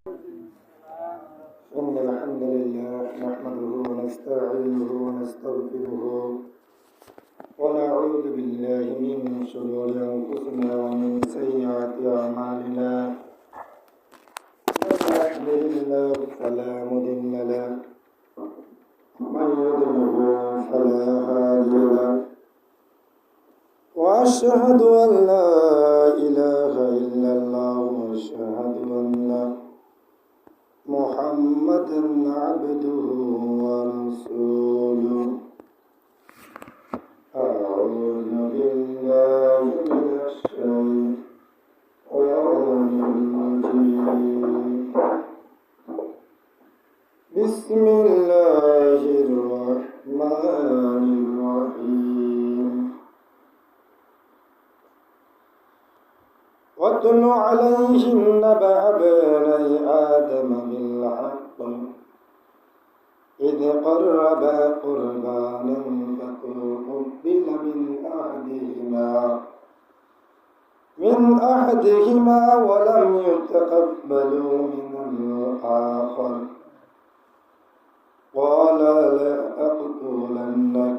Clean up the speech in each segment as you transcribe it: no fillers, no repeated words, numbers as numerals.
إن الحمد لله نحمده ونستعينه ونستغفره ونعوذ بالله من شرور أنفسنا ومن سيئات أعمالنا. من يهده الله فلا مضل له ومن يضلل فلا هادي له وأشهد أن لا إله إلا الله وأشهد أن محمدا عبده ورسوله. أعوذ بالله من الشيطان الرجيم. بسم الله الرحمن الرحيم. واتل عليهم نبأ بني آدم بالحق إذ قربا قربانا فتقبل من أحدهما ولم يتقبل من الآخر قال لأقتلنك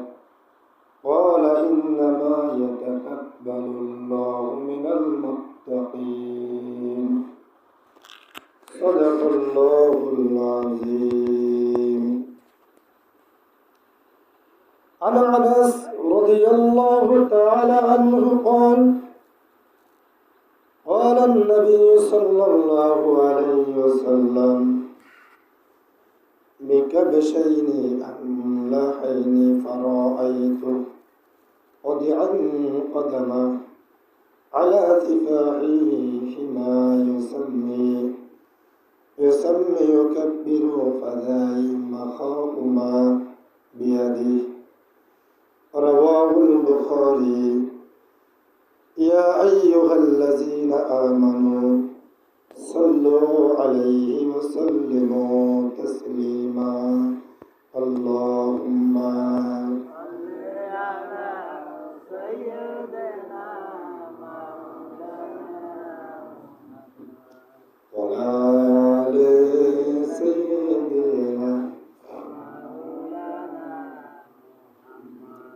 قال إنما يتقبل الله من المتقين. صدق الله العظيم. عن أنس رضي الله تعالى عنه قال قال النبي صلى الله عليه وسلم بكبشين أملحين فرأيت وضعا قدما على ثفاحهما يسمي يكبر فذاي مخاهما بيده. رواه البخاري. يا أيها الذين آمنوا صلوا عليه وسلموا تسليما. اللهم وعلى سيدنا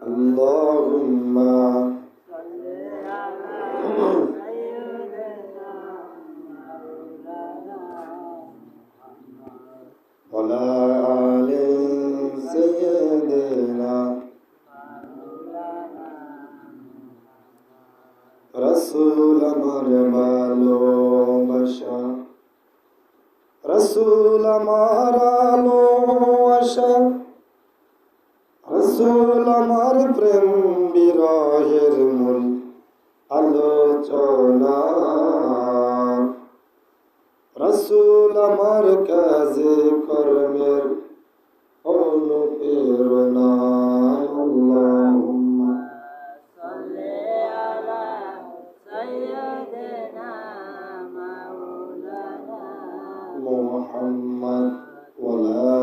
اللهم وعلى آل سيدنا رسول ভালোবাসা রসুল আমার ভালোবাসা রসুল আমার প্রেম বিরহের মূল আলোচনা রসুল আমার কাজে কর্মের অনুপ্রেরণা। আল্লাহুম্মা সাল্লি আলা সাইয়্যিদিনা মাওলানা মুহাম্মদ ওয়া আলা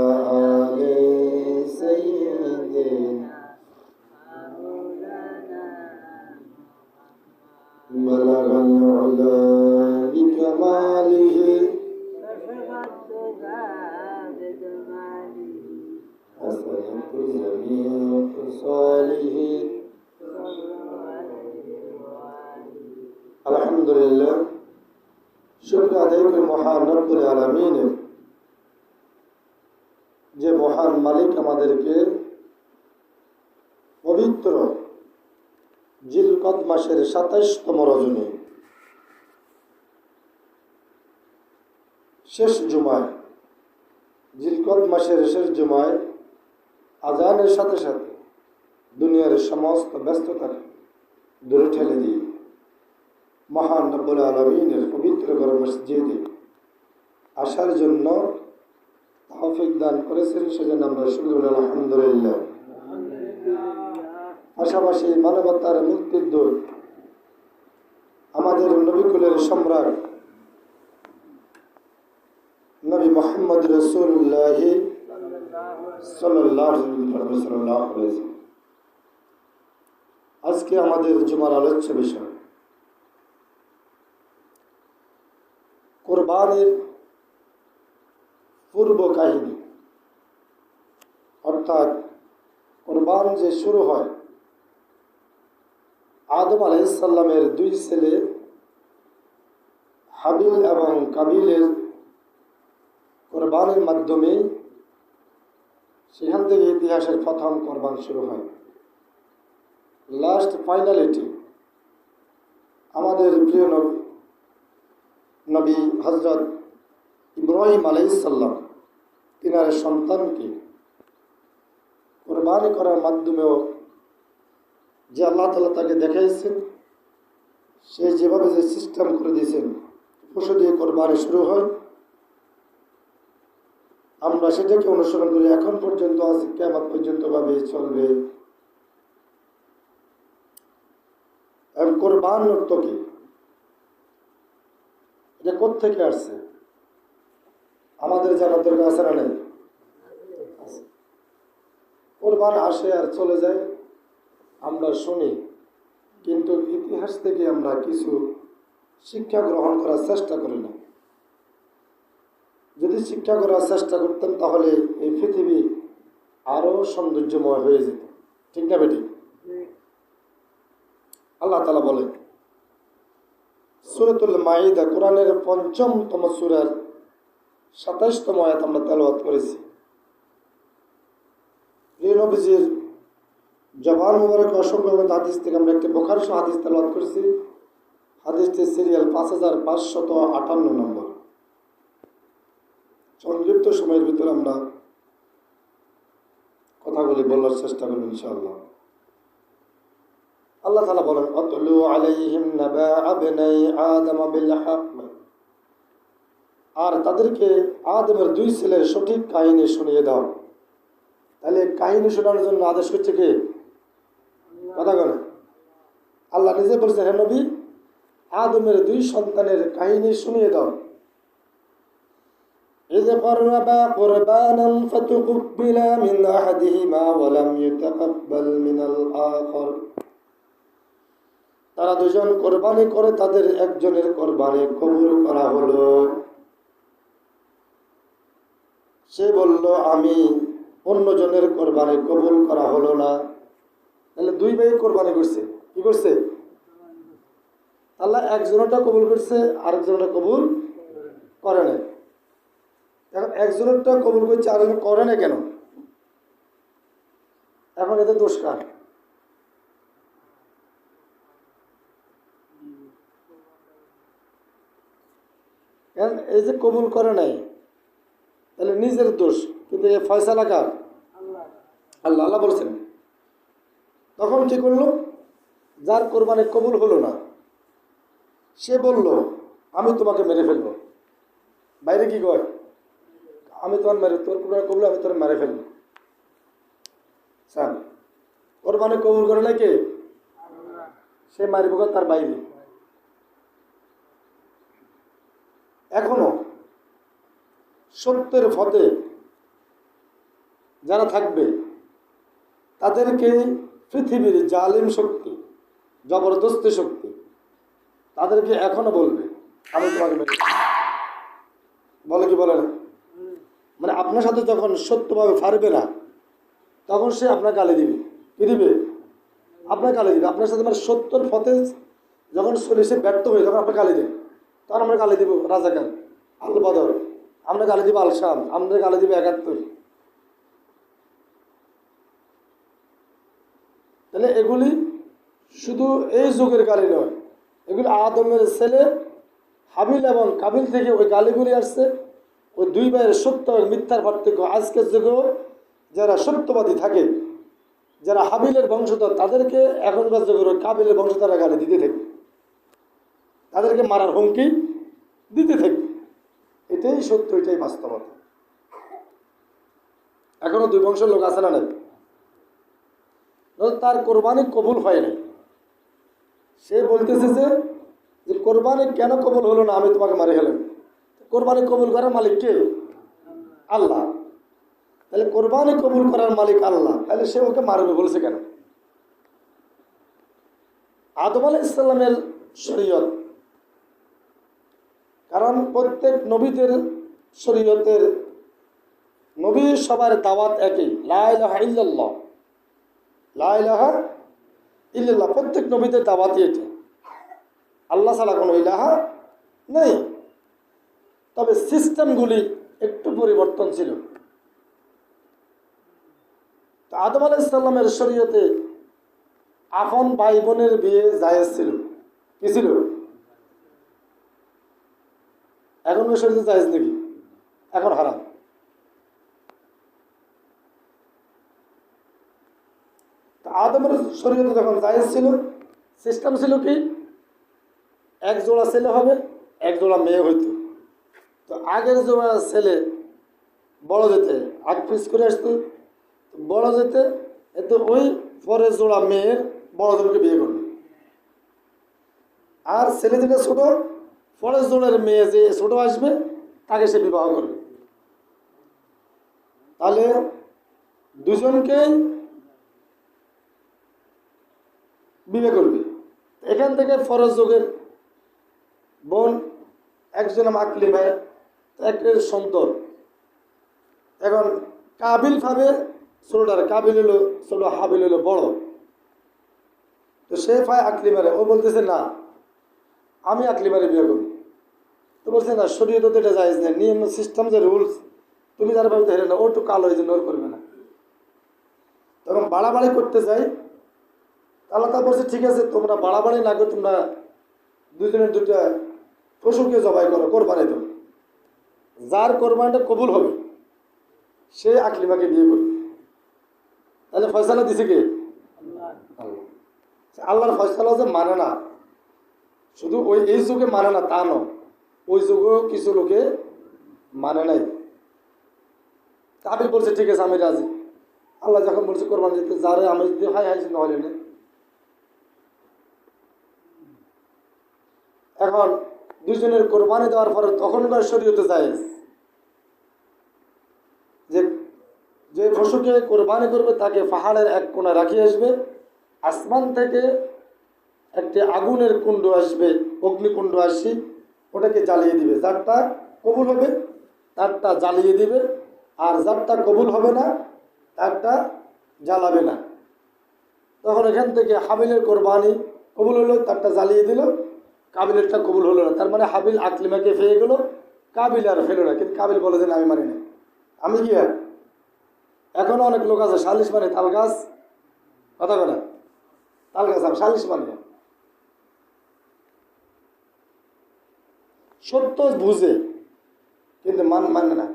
আলি সাইয়্যিদিনা মাওলানা বালাগাল উলা বিকামালিহি আলহামদুলিল্লাহ। শুকর আদায় করি মহান রব্বুল আলামিনের, যে মহান মালিক আমাদেরকে পবিত্র জিলকদ মাসের ২৭তম রজনী শেষ জুমায়, জিলকদ মাসের শেষ জুমায় আজানের সাথে সাথে দুনিয়ার সমস্ত ব্যস্ততাকে দূরে ঠেলে দিয়ে মহান রব্বুল আলামিনের পবিত্র ঘর মসজিদে আসার জন্য তৌফিক দান করেছেন, সেজন্য আমরা শুকর আলহামদুলিল্লাহ। পাশাপাশি মানবতার মুক্তির দূত আমাদের নবীকুলের সম্রাট নবী মুহাম্মদ রাসূলুল্লাহ সাল্লাল্লাহু আলাইহি ওয়াসাল্লাম আজকে আমাদের জুমার আলোচ্য বিষয় কোরবানির পূর্ব কাহিনী, অর্থাৎ কোরবান যে শুরু হয় আদম আলাইহিস সালামের দুই ছেলে হাবিল এবং কাবিলের কোরবানের মাধ্যমে, সেখান থেকে ইতিহাসের প্রথম কোরবান শুরু হয়। লাস্ট ফাইনালিটি আমাদের প্রিয় নবী হযরত ইব্রাহিম আলাইহিস সালাম তিনার সন্তানকে কোরবানি করার মাধ্যমেও যে আল্লাহ তাআলা তাকে দেখাইছেন, সে যেভাবে যে সিস্টেম করে দিয়েছেন পশু দিয়ে কোরবানি শুরু হয়, আমরা সেটাকে অনুসরণ করি। এখন পর্যন্ত আছে, কিয়ামত পর্যন্ত ভাবে চলবে। কোরবান অর্থ কি? এটা কোত্থেকে আসছে আমাদের জানার দরকার আছে না নেই? কোরবান আসে আর চলে যায়, আমরা শুনি, কিন্তু ইতিহাস থেকে আমরা কিছু শিক্ষা গ্রহণ করার চেষ্টা করি না। যদি শিক্ষা করার চেষ্টা করতাম তাহলে এই পৃথিবী আরো সৌন্দর্যময় হয়ে যেত, ঠিক না বেটি? আল্লাহ তাআলা বলেন সূরাতুল মাইদা, কোরআনের ৫ম সূরার ২৭তম আয়াত আমরা তেলাওয়াত করেছি। প্রিয় নবীজির জবান মুবারক অসংখ্য হাদিস থেকে আমরা একটি বুখারী হাদিস তেলাওয়াত করেছি। হাদিসটির সিরিয়াল ৫৫৫৮ নম্বর। সংক্ষিপ্ত সময়ের ভিতরে আমরা কথাগুলি বলার চেষ্টা করব ইনশাআল্লাহ। আল্লাহ তাআলা বলেন আতলু আলাইহিম নাবা আবনাই আদম বিল হক, আর তাদেরকে আদমের দুই ছেলের সঠিক কাহিনী শুনিয়ে দাও। তাহলে কাহিনী শোনানোর জন্য আদেশ করছে কে? কথা বলে আল্লাহ নিজে বলছে, হে নবী, আদমের দুই সন্তানের কাহিনী শুনিয়ে দাও। إذ قربا قربانا فتقبل من أحدهما ولم يتقبل من الآخر, তারা দুজন কোরবানি করে তাদের একজনের কোরবানি কবুল করা হলো। সে বলল আমি, অন্যজনের কোরবানি কবুল করা হলো না। তাহলে দুই ভাই কোরবানি করছে, কি করছে? আল্লাহ একজনটা কবুল করছে, আরেকজনটা কবুল করে না। এখন একজনেরটা কবুল করছে, আরেকজন করে না কেন? এখন এতে দোষ কার? এই যে কবুল করে নাই, তাহলে নিজের দোষ, কিন্তু এই ফয়সালা কার? আল্লাহ। আল্লাহ বলছেন তখন কি করলো? যার কোরবানি কবুল হলো না সে বলল আমি তোমাকে মেরে ফেলবো। বাইরে কি কয়? আমি তোমার মেরে, তোর কোরবানি কবুল, আমি তোর মেরে ফেলবো। কোরবানি কবুল করে নাই কে? সে মারিব তার বাইরে। এখনো সত্যের পথে যারা থাকবে তাদেরকে পৃথিবীর জালিম শক্তি, জবরদস্তি শক্তি তাদেরকে এখনো বলবে আমি তোমাকে মেরে ফেলবো। বলে কি বলে না? মানে আপনার সাথে যখন সত্যভাবে পারবে না তখন সে আপনার গালি দিবে। কি দিবে? আপনার গালি দিবে। আপনার সাথে মানে সত্যর পথে যখন সে ব্যর্থ হয়ে তখন আপনার গালি দেবে। তখন আমরা গালি দিব রাজাকার, আল বদর, আমরা গালি দিব আল শাম, আমরা গালি দিব ৭১। তাহলে এগুলি শুধু এই যুগের গালি নয়, এগুলি আদমের ছেলে হাবিল এবং কাবিল থেকে ওই গালিগুলি আসছে। ওই দুই ভাইয়ের সত্য এবং মিথ্যার পার্থক্য আজকের যুগেও যারা সত্যবাদী থাকে, যারা হাবিলের বংশধর, তাদেরকে এখনকার যুগের ওই কাবিলের বংশধররা গালি দিতে থাকে, তাদেরকে মারার হুমকি দিতে থাকে। এটাই সত্য, এটাই বাস্তবতা। এখনো দুই বংশের লোক আছে না নাই? তার কোরবানি কবুল হয় নাই, সে বলতেছে যে কোরবানি কেন কবুল হলো না, আমি তোমাকে মারি ফেলেন। কোরবানি কবুল করার মালিক কে? আল্লাহ। তাহলে কোরবানি কবুল করার মালিক আল্লাহ, তাহলে সে ওকে মারবে বলছে কেন? আদম আলাইহিস সালামের শরীয়ত, কারণ প্রত্যেক নবীদের শরীয়তের নবীর সবার দাওয়াত একই, লা ইলাহা ইল্লাল্লাহ, লা ইলাহা ইল্লাল্লাহ। প্রত্যেক নবীদের দাওয়াতই এটা, আল্লাহ ছাড়া কোনো ইলাহা নেই। তবে সিস্টেমগুলি একটু পরিবর্তন ছিল। আদম আলাইহিস সালামের শরীয়তে আপন ভাই বোনের বিয়ে জায়েজ ছিল। কি ছিল? এখন শরীয়তে জায়েজ নাকি? এখন হারাম। আদমের শরীয়তে যখন জায়েজ ছিল, সিস্টেম ছিল কি, এক জোড়া ছেলে হবে, এক জোড়া মেয়ে হইতো। তো আগের জোড়া ছেলে বড় যেতে আগ পিস করে আসতো, বড় যেতে এতে ওই পরের জোড়া মেয়ের বড় জোড়কে বিয়ে করবে। আর ছেলে যেটা ছোট, পরের জোড়ার মেয়ে যে ছোট আসবে তাকে সে বিবাহ করবে। তাহলে দুজনকেই বিয়ে করবে। এখান থেকে ফরজ যুগের বোন একজন নাম আকলিমা, একের সন্তান। এখন কাবিল ভাবে ছোটটার, কাবিল হলো ছোট, হাবিল হলো বড়। তো সে পায় আকলিমারে, ও বলতেছে না আমি আকলিমারে বিয়ে করব। তো বলছে না, শরীয়তে তো এটা জায়েজ নেই, নিয়ম সিস্টেম যে রুলস, তুমি যারা ভাবে ধরে না, ও একটু কালো হয়েছে, ওর করবে না। তখন বাড়াবাড়ি করতে যাই, আল্লাহ তা বলছে ঠিক আছে, তোমরা বাড়াবাড়ি না করে তোমরা দুজনের দুটা পশুকে জবাই করো, কোরবানি দাও। যার কোরবানিটা কবুল হবে সে আকলিমাকে বিয়ে করবে। তাহলে ফয়সালা দিছে কে? আল্লাহ। আল্লাহর ফয়সালা যে মানে না, শুধু ওই এই যুগে মানে না তা নয়, ওই যুগেও কিছু লোকে মানে নাই। কাবিল বলছে ঠিক আছে আমি রাজি। আল্লাহ যখন বলছে কোরবানি দিতে, যারে আমি যদি হাই হাই নহলে না। এখন দুজনের কোরবানি দেওয়ার পরে তখনকার শরীয়তে জায়েজ যে যে পশুকে কোরবানি করবে তাকে পাহাড়ের এক কোণায় রাখিয়ে আসবে, আসমান থেকে একটি আগুনের কুণ্ড আসবে, অগ্নিকুণ্ড আসি, ওটাকে জ্বালিয়ে দিবে। যারটা কবুল হবে তারটা জ্বালিয়ে দিবে, আর যারটা কবুল হবে না তারটা জ্বালাবে না। তখন এখান থেকে হাবিলের কোরবানি কবুল হলো, তারটা জ্বালিয়ে দিল, কাবিলেরটা কবুল হলো না। তার মানে হাবিল আকলিমাকে ফেয়ে গেল, কাবিল আর ফেলো না। কিন্তু কাবিল বলে যে আমি মানি না, আমি কি আর। এখনো অনেক লোক আছে সালিশ মানে তাল গাছ, কথা বলে তাল গাছ আর সালিশ মানে সত্য বুঝে কিন্তু মানে না।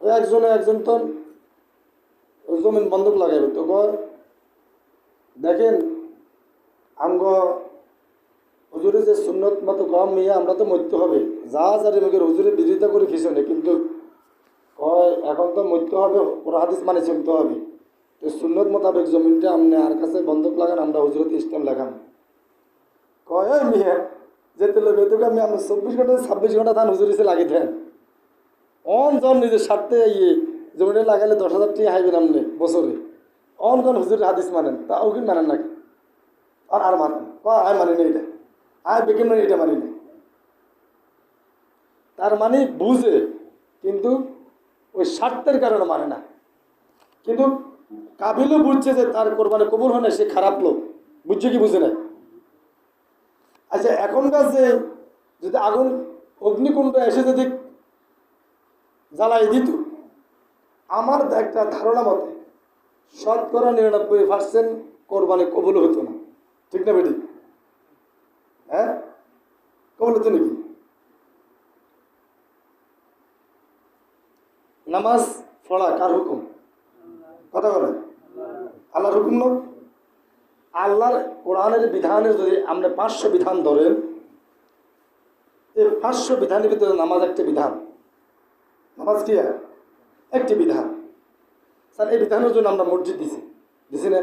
ওই একজন তো জমিন বন্ধক লাগাইবে, তো দেখেন আমগ হুজুরে যে সুন্নত মতো কম নিয়ে আমরা তো মরতে হবে, যা যারে মুখের হুজুরে বিরোধিতা করে পিছনে, কিন্তু এখন তো মরতে হবে, ওরা হাদিস মানে চলতে হবে। তো সুন্নত মোতাবেক জমিনটা আপনি আর কাছে বন্ধক লাগান, আমরা হুজুরত ইসলাম লেখান। কয় মিয়া যেতে লোক আমি 24 ঘন্টা 26 ঘন্টা ধান হুজুর এসে লাগিয়ে দেন, অন জন নিজের স্বার্থে ইয়ে জমিনে লাগালে 10,000 টাকা হাইবেন আপনি বছরে, অন জন হুজুরের হাদিস মানেন, তা ওকে মানেন নাকি? আর মানেন আয় মানি না, এটা আয় বেকিন মানে এটা মানি না। তার মানে বুঝে কিন্তু ওই স্বার্থের কারণে মানে না। কিন্তু কাবিলও বুঝছে যে তার কোরবানি কবুল হয় না, সে খারাপ লোক, বুঝছে কি বুঝে না? আচ্ছা এখনকার যে যদি আগুন অগ্নিকুণ্ড এসে যদি জ্বালাই দিত, আমার একটা ধারণা মতে 99% কোরবানি কবুল হতো না, ঠিক না বেটি? হ্যাঁ কবুল হতো নাকি? নামাজ পড়া কার হুকুম? কথা বলে আল্লাহর হুকুম না? আল্লাহর কোরআনের বিধানের যদি আপনি 500 বিধান ধরেন, এই 500 বিধানের ভিতরে নামাজ একটা বিধান। নামাজ কি একটি বিধান। স্যার এই বিধানের জন্য আমরা মসজিদ দিছি না?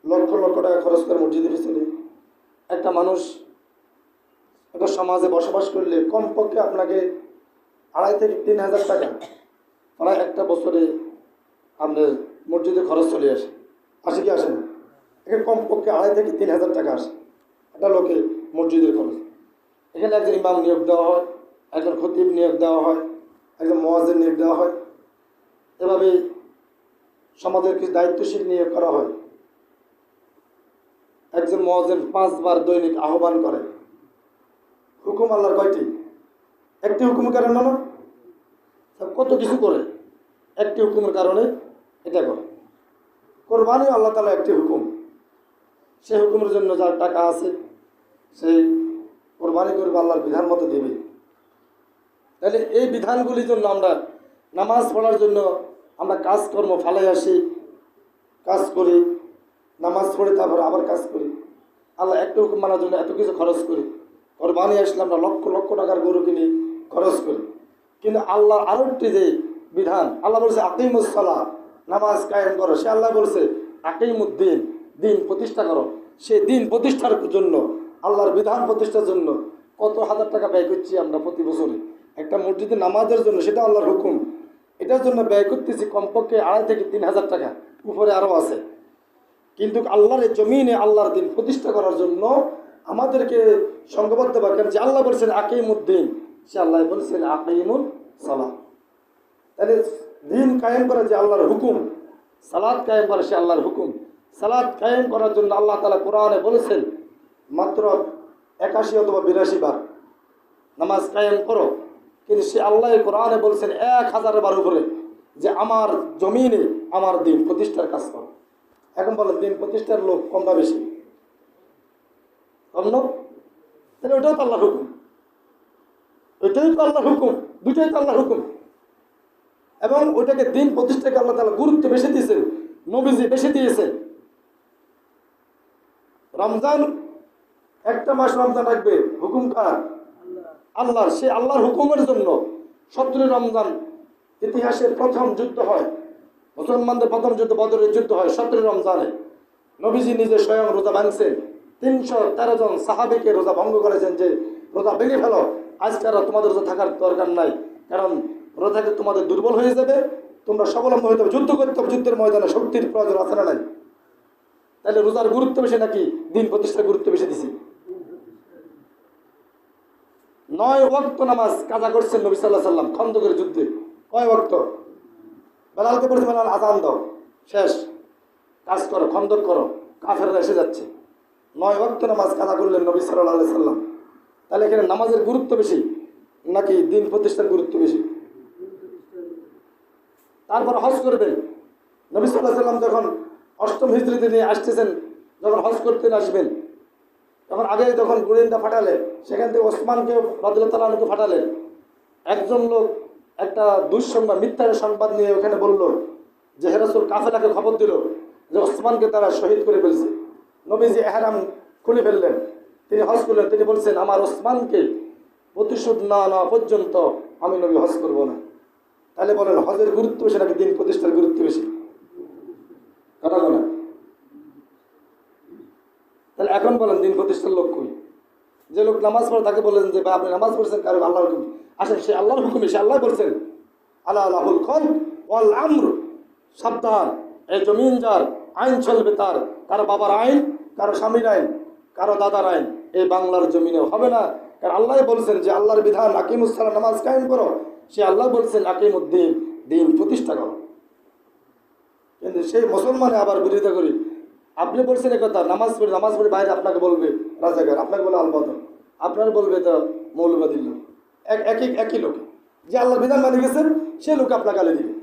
লক্ষ লক্ষ টাকা খরচ করে মসজিদে দিয়েছিল। একটা মানুষ একটা সমাজে বসবাস করলে কমপক্ষে আপনাকে 2,500 থেকে 3,000 টাকা প্রায় একটা বছরে আপনার মসজিদে খরচ চলে আসে কি আসে না? এখানে কমপক্ষে 2,500 থেকে 3,000 টাকা আসে একটা লোকে মসজিদের খরচ। এখানে একজন ইমাম নিয়োগ দেওয়া হয়, একজন খতিব নিয়োগ দেওয়া হয়, একজন মুয়াজ্জিন নিয়োগ দেওয়া হয়, এভাবে সমাজের কিছু দায়িত্বশীল নিয়োগ করা হয়। একজন মুয়াজ্জিন 5 বার দৈনিক আহ্বান করে। হুকুম আল্লাহর কয়টি? একটি হুকুমের কারণে না, কত কিছু করে, একটি হুকুমের কারণে এটা করে। কোরবানি আল্লাহ তাআলা একটি হুকুম, সেই হুকুমের জন্য যার টাকা আছে সেই কোরবানি করবে, আল্লাহর বিধান মতো দেবে। তাহলে এই বিধানগুলির জন্য আমরা নামাজ পড়ার জন্য আমরা কাজকর্ম ফালাই আসি, কাজ করি, নামাজ পড়ে তারপর আবার কাজ করি। আল্লাহ একটা হুকুম মানার জন্য এত কিছু খরচ করি। কোরবানি আসলে আমরা লক্ষ লক্ষ টাকার গরু কিনি, খরচ করি। কিন্তু আল্লাহর আরো একটি যে বিধান, আল্লাহ বলছে আকিমুস সালাহ, নামাজ কায়েম করো। সে আল্লাহ বলছে আকিমুদ্দিন, দিন প্রতিষ্ঠা করো। সে দিন প্রতিষ্ঠার জন্য, আল্লাহর বিধান প্রতিষ্ঠার জন্য কত হাজার টাকা ব্যয় করছি আমরা প্রতি বছরে একটা মসজিদে নামাজের জন্য, সেটা আল্লাহর হুকুম। এটার জন্য ব্যয় করতেছি কমপক্ষে 2,500 থেকে 3,000 টাকা, উপরে আরও আছে। কিন্তু আল্লাহর জমিনে আল্লাহর দিন প্রতিষ্ঠা করার জন্য আমাদেরকে সংঘবদ্ধ বাক্যের যে আল্লাহ বলছেন আকিমুদ্দিন, সে আল্লাহ বলছেন আকিমুল সালাহ। তাহলে দিন কায়েম করা যে আল্লাহর হুকুম, সালাত কায়েম করা সে আল্লাহর হুকুম। সালাত কায়েম করার জন্য আল্লাহ তাআলা কোরআনে বলেছেন মাত্র 81 অথবা 82 বার নামাজ কায়েম করো। কিন্তু সে আল্লাহ কোরআনে বলছেন 1000 বার উপরে যে আমার জমিনে আমার দিন প্রতিষ্ঠার কাজ করো। এখন বলেন দিন প্রতিষ্ঠার লোক কম না বেশি? কম না? তাহলে ওটাও তো আল্লাহর হুকুম, ওইটাই তো আল্লাহর হুকুম, দুটাই তো আল্লাহর হুকুম। এবং ওইটাকে দিন প্রতিষ্ঠাকে আল্লাহ তাআলা গুরুত্ব বেশি দিয়েছেন, নবীজি বেশি দিয়েছেন। রমজান একটা মাস রমজান রাখবে, হুকুম কার? আল্লাহর। সে আল্লাহর হুকুমের জন্য 17 রমজান ইতিহাসের প্রথম যুদ্ধ হয়, মুসলমানদের প্রথম যুদ্ধ বদরের যুদ্ধ হয় 17 রমজানে। নবীজি নিজে স্বয়ং রোজা ভাঙছেন, 313 জন সাহাবীকে রোজা ভঙ্গ করেছেন যে রোজা ভেঙে ফেলো, আজকে আর তোমাদের রোজা থাকার দরকার নাই, কারণ রোজাকে তোমাদের দুর্বল হয়ে যাবে, তোমরা স্বাবলম্বী হতে হবে, যুদ্ধ করতে হবে, যুদ্ধের ময়দানে শক্তির প্রয়োজন আছে না নাই? তাহলে রোজার গুরুত্ব বেশি নাকি দিন প্রতিষ্ঠার গুরুত্ব বেশি দিছি? 9 ওয়াক্ত নামাজ কাজা করছেন নবী সাল্লাল্লাহু আলাইহি সাল্লাম খন্দকের যুদ্ধে। কয় ওয়াক্ত? বেলালকে বলছে বেলাল আযান দাও, শেষ, কাজ করো, খন্দক করো, কাফেররা এসে যাচ্ছে। 9 ওয়াক্ত নামাজ কাজা করলেন নবী সাল্লাল্লাহু আলাইহি সাল্লাম। তাহলে এখানে নামাজের গুরুত্ব বেশি নাকি দিন প্রতিষ্ঠার গুরুত্ব বেশি? তারপর হজ করবেন। নবী সাল্লাল্লাহু আলাইহি সাল্লাম যখন 8ম হিজরিতে নিয়ে আসতেছেন, যখন হজ করতে আসবেন, তখন আগে যখন গোয়েন্দা ফাটালেন, সেখান থেকে ওসমানকে রাদিয়াল্লাহু তাআলা আনহুকে ফাটালেন। একজন লোক একটা দুঃসংবাদ, মিথ্যা সংবাদ নিয়ে ওখানে বলল যে হে রাসূল, কাফেলাকে খবর দিল যে ওসমানকে তারা শহীদ করে ফেলছে। নবীজি ইহরাম খুলে ফেললেন, তিনি হজ করলেন। তিনি বলছেন আমার ওসমানকে প্রতিশোধ না নেওয়া পর্যন্ত আমি নবী হজ করব না। তাহলে বলেন হজের গুরুত্ব বেশি নাকি দিন প্রতিষ্ঠার গুরুত্ব বেশি? কথা বলে। তাহলে এখন বলেন দিন প্রতিষ্ঠার লোক কই? যে লোক নামাজ পড়ে তাকে বলেন যে ভাই আপনি নামাজ পড়ছেন কারণ আল্লাহর হুকুম, আসেন সে আল্লাহর হুকুমে, সে আল্লাহ বলছেন আল্লাহ আল্লাহুল খালক ওয়াল আমর, সাবধান, এই জমিন যার, আইন চলবে তার, কারো বাবার আইন, কারো স্বামীর আইন, কারো দাদার আইন এই বাংলার জমিনে হবে না। কারণ আল্লাহ বলছেন যে আল্লাহর বিধান আকিমুস সালাহ, নামাজ কায়েম করো। সে আল্লাহ বলছেন আকিমুদ্দিন, দিন প্রতিষ্ঠা করো। কিন্তু সেই মুসলমানে আবার বিরোধিতা করি। আপনি বলছেন একথা, নামাজ পড়ে বাইরে আপনাকে বলবে রাজাকার, আপনাকে বলে আলবদর, আপনার বলবে তো মৌলবাদী লোক। একই লোক যে আল্লাহর বিধান মানে গেছেন, সে লোক আপনাকে গালি দিবে।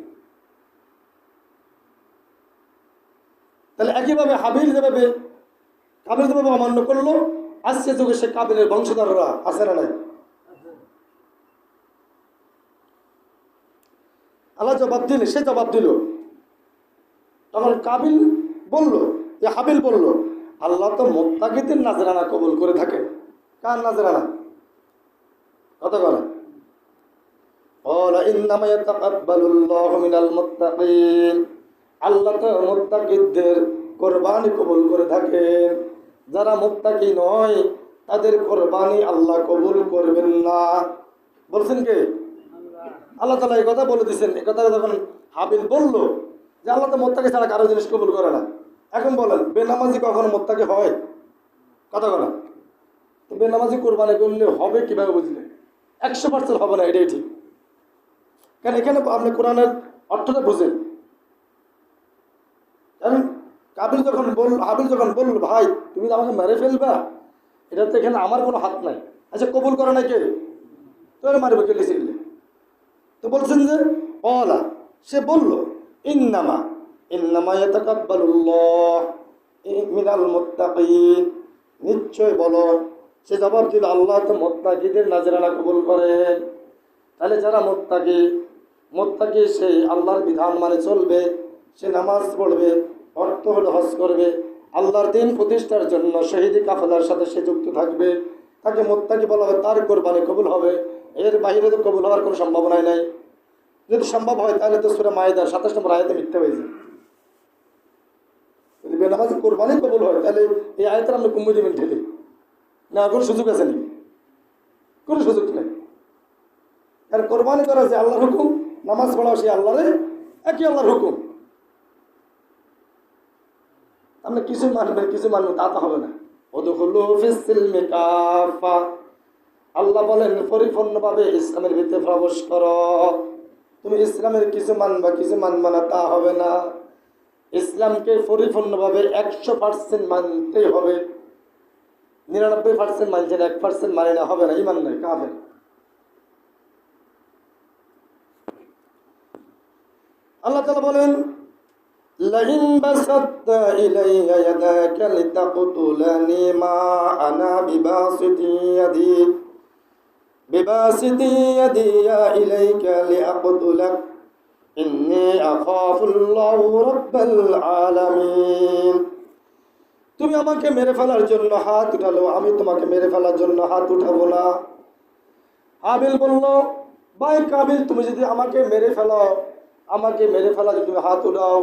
তাহলে একইভাবে হাবিল যেভাবে অমান্য করলো, আসছে যুগে সে কাবিলের বংশধররা আছে না নাই? আল্লাহ জবাব দিলে, সে জবাব দিল। তখন কাবিল বলল যে হাবিল বলল আল্লাহ তো মুত্তাকিদের নাজরানা কবুল করে থাকেন। কার নাজরানা? কত করে? আল্লাহ তো মুত্তাকিদের কোরবানি কবুল করে থাকেন, যারা মুত্তাকি নয় তাদের কোরবানি আল্লাহ কবুল করবেন না। বলছেন কে? আল্লাহ তাআলা এই কথা বলে দিয়েছেন। এই কথা যখন হাবিল বলল যে আল্লাহ তো মুত্তাকি ছাড়া কারো জিনিস কবুল করে না, এখন বলেন বেনামাজি কখনো মুত্তাকি হয়? কথা বলা। তো বেনামাজি কোরবানি করলে হবে কিভাবে বুঝলেন? 100% হবে না, এটাই ঠিক। কারণ এখানে আপনি কোরআনের অর্থটা বুঝেন। কারণ হাবিল যখন বলল ভাই তুমি তো আমাকে মেরে ফেলবা, এটা তো এখানে আমার কোনো হাত নাই। আচ্ছা কবুল করে নাই কে? তোর মারবে কে লিখে দিলে? তো বলছেন যে বলা, সে বলল ইন্নামা ইন্নামা ইয়াতাকাব্বালুল্লাহ মিনাল মুত্তাকিন, নিশ্চয় বলো। সে জবাব দিল আল্লাহ তো মুত্তাকিদের নাজরানা কবুল করেন। তাহলে যারা মুত্তাকি সে আল্লাহর বিধান মানে চলবে, সে নামাজ পড়বে, অর্থ হলে হজ করবে, আল্লাহর দিন প্রতিষ্ঠার জন্য শহীদি কাফেলার সাথে সে যুক্ত থাকবে, তাকে মুত্তাকি বলা হবে, তার কোরবানি কবুল হবে। এর বাইরে তো কবুল হওয়ার কোনো সম্ভাবনাই নাই। যদি সম্ভব হয় তাহলে তো সূরা মাইদার 27 নম্বর আয়াতে মিথ্যা হয়ে যায়। যদি বেনামাজি কোরবানি কবুল হয় তাহলে এই আয়াতের আমরা কুম্ভ দিবেন ঠেলে না, কোনো সুযোগ আছে নাকি? কোনো সুযোগ নেই। আর কোরবানি করা যে আল্লাহর হুকুম, নামাজ পড়াও সে আল্লাহরে, একই আল্লাহর হুকুম। আমরা কিছু মানবেন কিছু মানবো তা তো হবে না। উদখুলু ফিস সিলমি কাফা, আল্লাহ বলেন পরিপূর্ণভাবে ইসলামের ভিতরে প্রবেশ করো। তুমি ইসলামের কিছু মানবা কিছু মানবা না তা হবে না। ইসলামকে পরিপূর্ণভাবে 100% মানতেই হবে। 99% মানছেন, 1% মানে না, হবে না, ইমান নাই, কাফের। আল্লাহ তাআলা বলেন লাইন বাসাত্তা ইলাইয়া ইয়াদাকা লিতাকতুলানি মা আনা বিবাসিতি ইয়াদিয়া ইলাইকা লিআকতুলাক ইন্নী আখাফুল্লাহ রাব্বাল আলামিন। তুমি আমাকে মেরে ফেলার জন্য হাত উঠালো, আমি তোমাকে মেরে ফেলার জন্য হাত উঠাবো না। হাবিল বলল ভাই কাবিল, তুমি যদি আমাকে মেরে ফেলাও, আমাকে মেরে ফেলা যদি তুমি হাত উঠাও,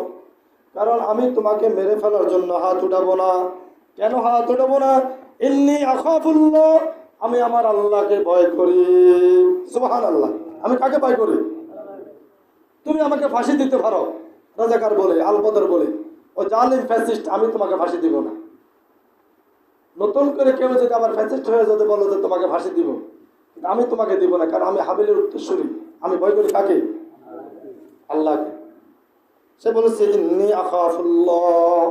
কারণ আমি তোমাকে মেরে ফেলার জন্য হাত উঠাবো না। কেন হাত উঠাবো না? ইন্নী আখাফুল্লাহ, আমি আমার আল্লাহকে ভয় করি। সুবহানাল্লাহ। আমি কাকে ভয় করি? তুমি আমাকে ফাঁসি দিতে পারো রাজাকার বলে, আলবদর বলে, ও জালিম ফ্যাসিস্ট, আমি তোমাকে ফাঁসি দিব না। নতুন করে কেউ যদি আবার ফ্যাসিস্ট হয়ে যদি বলো যে তোমাকে ফাঁসি দিব, আমি তোমাকে দিব না, কারণ আমি হাবিলের উত্তরসূরি। আমি ভয় করি কাকে? আল্লাহকে। সে বলেছে ইন্নী আখাফুল্লাহ,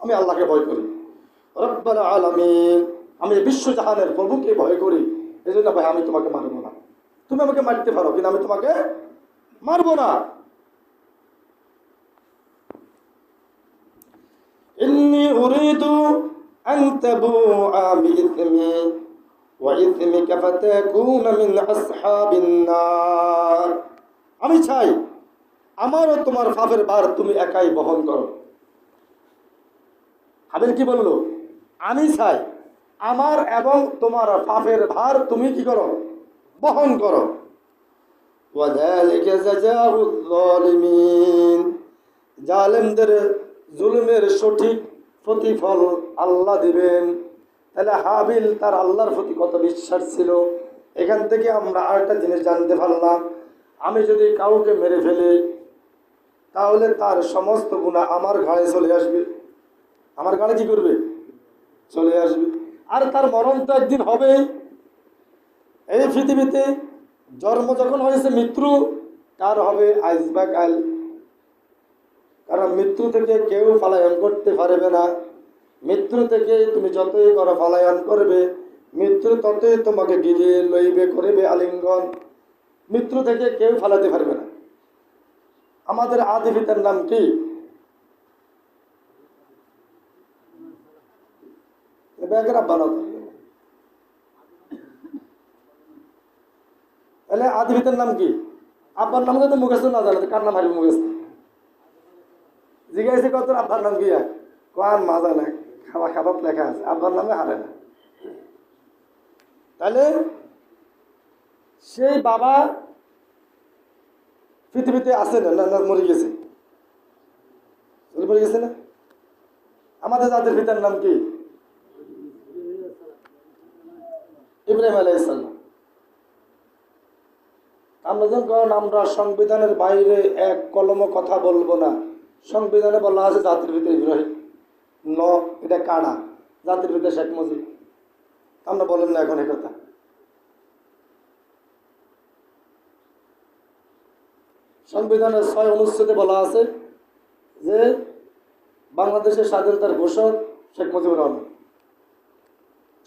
আমি আল্লাহকে ভয় করি। রব্বাল আলামিন, আমি বিশ্বজাহানের প্রভুকে ভয় করি। এই জন্য ভাই আমি তোমাকে মারবো না। তুমি আমাকে মারতে পারো কিন্তু আমি তোমাকে মারবো না। ইন্নী উরিদু আন তাবুআ বিইসমি ওয়া ইসমিকা ফাতাকুনা মিন আসহাবিন নার, আমি চাই আমারও তোমার পাপের ভার তুমি একাই বহন করো। হাবিল কি বলল? আমি চাই আমার এবং তোমার পাপের ভার তুমি কি করো? বহন করো। ওয়াযালিকা জাযাউয যালিমিন, জালেমদের জুলুমের সঠিক প্রতিফল আল্লাহ দিবেন। তাহলে হাবিল তার আল্লাহর প্রতি কত বিশ্বাস ছিল। এখান থেকে আমরা আরেকটা জিনিস জানতে পারলাম, আমি যদি কাউকে মেরে ফেলি তাহলে তার সমস্ত গুনাহ আমার ঘাড়ে চলে আসবে। আমার ঘাড়ে কি করবে? চলে আসবে। আর তার মরণ তো একদিন হবেই। এই পৃথিবীতে জন্ম যখন হয়েছে মৃত্যু কার হবে? আইজ বা কাল। কারণ মৃত্যু থেকে কেউ পলায়ন করতে পারবে না। মৃত্যু থেকে তুমি যতই করো পলায়ন করবে, মৃত্যু ততই তোমাকে গিলিয়ে লইবে, করিবে আলিঙ্গন। মৃত্যু থেকে কেউ ফালাতে পারবে না। আমাদের আদি পিতার নাম কি? তাহলে আদি পিতার নাম কি? আব্বার নাম যদি মুখস্থ না জানে কার নাম হারিবে মুখস্থ? জিজ্ঞাসা কত আব্বার নাম কি? কার মাজা নাই, খাবার খাবার লেখা আছে, আব্বার নামে হারে না। তাহলে সেই বাবা পৃথিবীতে আছে না? না মরে গেছে? মরে গেছে না? আমাদের জাতির পিতার নাম কি? ইব্রাহিম আলাইহিস সালাম। আমরা যখন আমরা সংবিধানের বাইরে এক কলম কথা বলবো না, সংবিধানে বলা আছে জাতির পিতা ইব্রাহিম, ন এটা কানা, জাতির পিতা শেখ মুজিব। আমরা বলেন না এখন এই কথা। সংবিধানের 6 অনুচ্ছেদে বলা আছে যে বাংলাদেশের স্বাধীনতার ঘোষক শেখ মুজিবুর রহমান।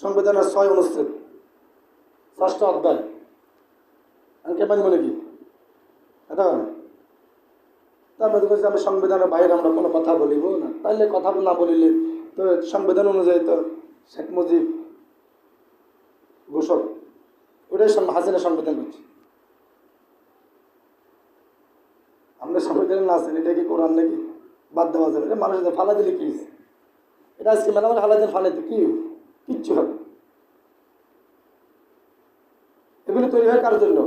সংবিধানের 6 অনুচ্ছেদ 6ষ্ঠ অধ্যায়। আমি কেমন মনে কি এটা তারপরে বলছি আমি সংবিধানের বাইরে আমরা কোনো কথা বলিব না। তাইলে কথা না বলিলে তো সংবিধান অনুযায়ী তো শেখ মুজিব ঘোষক, ওটাই হাসিনা সংবিধান করছে। আমরা সংবিধানে না আছেন, এটা কি কোরআন নাকি বাদ দেওয়া যাবে? এটা মানুষের ফালা দিলে কি এটা আজকে মেলা মানে ফালা দিন ফালাইতে কি কিচ্ছু হবে? এগুলো তৈরি হয় কার জন্য?